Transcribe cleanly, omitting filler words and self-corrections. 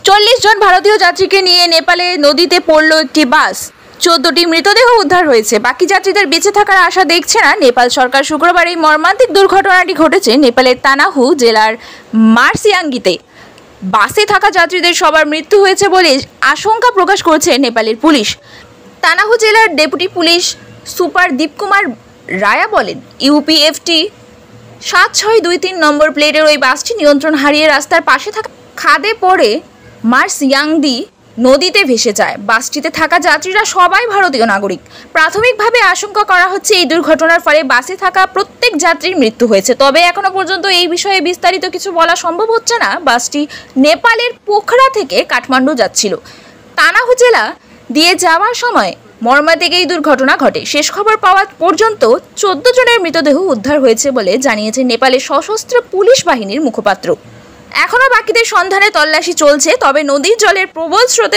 40 জন ভারতীয় যাত্রীকে নিয়ে নেপালে নদীতে পড়ল একটি বাস। 14টি মৃতদেহ উদ্ধার হয়েছে। বাকি যাত্রীদের বেঁচে থাকার আশা দেখছে না নেপাল সরকার। শুক্রবার এই মর্মান্তিক দুর্ঘটনাটি ঘটেছে নেপালের তানাহু জেলার মারসিয়াঙ্গিতে। বাসে থাকা যাত্রীদের সবার মৃত্যু হয়েছে বলে আশঙ্কা প্রকাশ করেছে নেপালের পুলিশ। তানাহু জেলার ডেপুটি পুলিশ সুপার দীপকুমার রায়া বলেন, ইউপিএফটি 7623 নম্বর প্লেটের ওই বাসটি নিয়ন্ত্রণ হারিয়ে রাস্তার পাশে থাকা খাদে পড়ে মারসিয়াংদি নদীতে ভেসে যায়। বাসটিতে থাকা যাত্রীরা সবাই ভারতীয় নাগরিক। প্রাথমিকভাবে আশঙ্কা করা হচ্ছে এই দুর্ঘটনার ফলে বাসে থাকা প্রত্যেক যাত্রীর মৃত্যু হয়েছে। তবে এখনো পর্যন্ত এই বিষয়ে বিস্তারিত কিছু বলা সম্ভব হচ্ছে না। বাসটি নেপালের পোখরা থেকে কাঠমান্ডু যাচ্ছিল। তানাহু জেলা দিয়ে যাওয়ার সময় মর্মান্তিক এই দুর্ঘটনা ঘটে। শেষ খবর পাওয়া পর্যন্ত 14 জনের মৃতদেহ উদ্ধার হয়েছে বলে জানিয়েছে নেপালের সশস্ত্র পুলিশ বাহিনীর মুখপাত্র। এখনো বাকিদের সন্ধানে তল্লাশি চলছে। তবে নদীর জলের প্রবল স্রোতে